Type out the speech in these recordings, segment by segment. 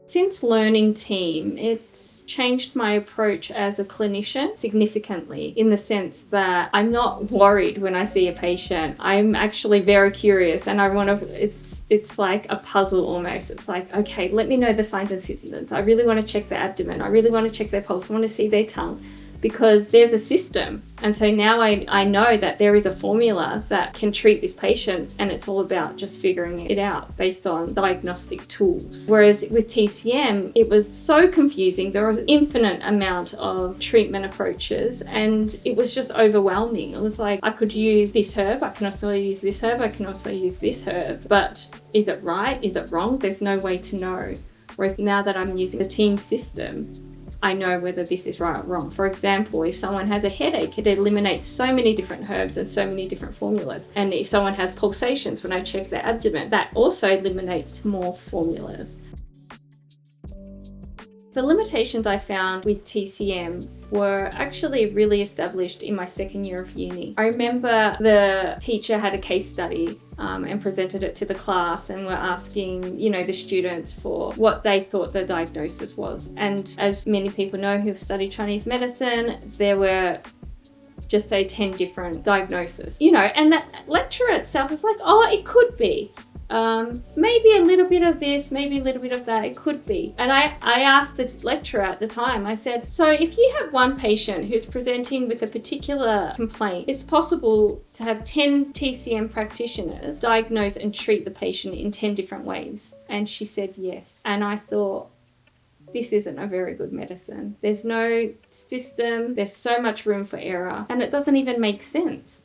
Since learning TEAM, it's changed my approach as a clinician significantly, in the sense that I'm not worried when I see a patient. I'm actually very curious, and I want to, it's like a puzzle almost. It's like, okay, let me know the signs and symptoms. I really want to check their abdomen. I really want to check their pulse. I want to see their tongue, because there's a system. And so now I know that there is a formula that can treat this patient, and it's all about just figuring it out based on diagnostic tools. Whereas with TCM, it was so confusing. There was an infinite amount of treatment approaches, and it was just overwhelming. It was like, I could use this herb, I can also use this herb, I can also use this herb, but is it right? Is it wrong? There's no way to know. Whereas now that I'm using the TEAM system, I know whether this is right or wrong. For example, if someone has a headache, it eliminates so many different herbs and so many different formulas. And if someone has pulsations, when I check their abdomen, that also eliminates more formulas. The limitations I found with TCM were actually really established in my second year of uni. I remember the teacher had a case study and presented it to the class, and were asking, the students for what they thought the diagnosis was. And as many people know who have studied Chinese medicine, there were just say 10 different diagnoses, and that lecturer itself was like, oh, it could be. Maybe a little bit of this, maybe a little bit of that, it could be. And I asked the lecturer at the time, I said, so if you have one patient who's presenting with a particular complaint, it's possible to have 10 TCM practitioners diagnose and treat the patient in 10 different ways. And she said yes. And I thought, this isn't a very good medicine. There's no system, there's so much room for error, and it doesn't even make sense.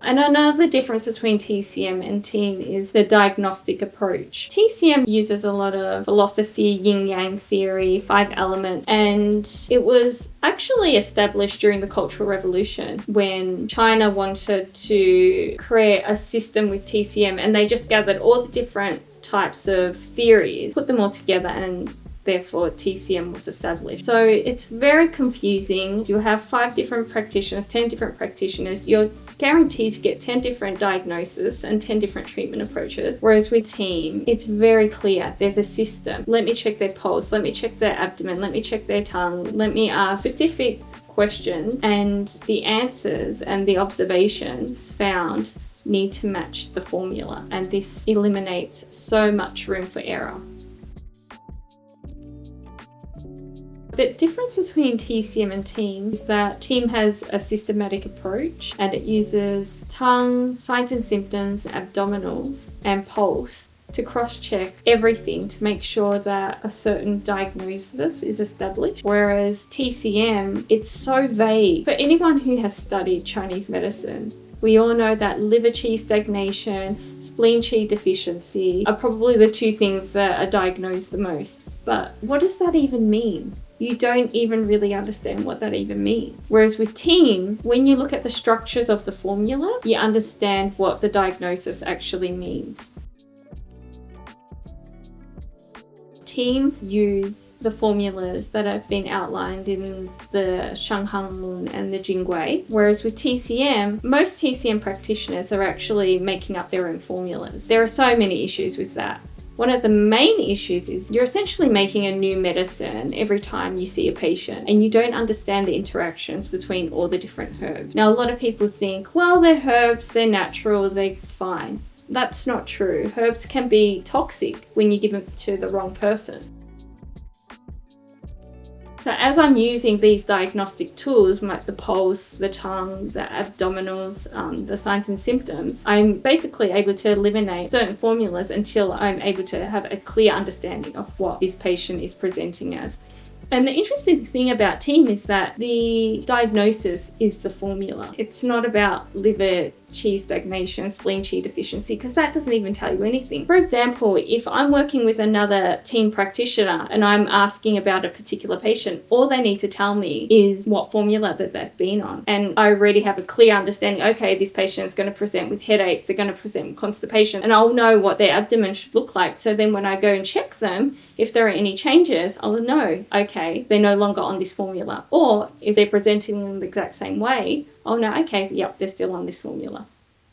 And another difference between TCM and TEAM is the diagnostic approach. TCM uses a lot of philosophy, yin-yang theory, 5 elements, and it was actually established during the Cultural Revolution when China wanted to create a system with TCM, and they just gathered all the different types of theories, put them all together, and therefore TCM was established. So it's very confusing. You have 5 different practitioners, 10 different practitioners. You're guaranteed to get 10 different diagnoses and 10 different treatment approaches. Whereas with TEAM, it's very clear. There's a system. Let me check their pulse. Let me check their abdomen. Let me check their tongue. Let me ask specific questions, and the answers and the observations found need to match the formula. And this eliminates so much room for error. The difference between TCM and TEAM is that TEAM has a systematic approach, and it uses tongue, signs and symptoms, abdominals, and pulse to cross-check everything to make sure that a certain diagnosis is established. Whereas TCM, it's so vague. For anyone who has studied Chinese medicine, we all know that liver qi stagnation, spleen qi deficiency are probably the 2 things that are diagnosed the most. But what does that even mean? You don't even really understand what that even means. Whereas with TEAM, when you look at the structures of the formula, you understand what the diagnosis actually means. TEAM use the formulas that have been outlined in the Shanghang and the Jingui, whereas with TCM, most TCM practitioners are actually making up their own formulas. There are so many issues with that. One of the main issues is you're essentially making a new medicine every time you see a patient, and you don't understand the interactions between all the different herbs. Now, a lot of people think, well, they're herbs, they're natural, they're fine. That's not true. Herbs can be toxic when you give them to the wrong person. So as I'm using these diagnostic tools, like the pulse, the tongue, the abdominals, the signs and symptoms, I'm basically able to eliminate certain formulas until I'm able to have a clear understanding of what this patient is presenting as. And the interesting thing about TEAM is that the diagnosis is the formula. It's not about liver qi stagnation, spleen qi deficiency, because that doesn't even tell you anything. For example, if I'm working with another TEAM practitioner and I'm asking about a particular patient, all they need to tell me is what formula that they've been on. And I already have a clear understanding, okay, this patient's going to present with headaches, they're going to present with constipation, and I'll know what their abdomen should look like. So then when I go and check them, if there are any changes, I'll know, okay, they're no longer on this formula. Or if they're presenting in the exact same way, I'll know, okay, yep, they're still on this formula.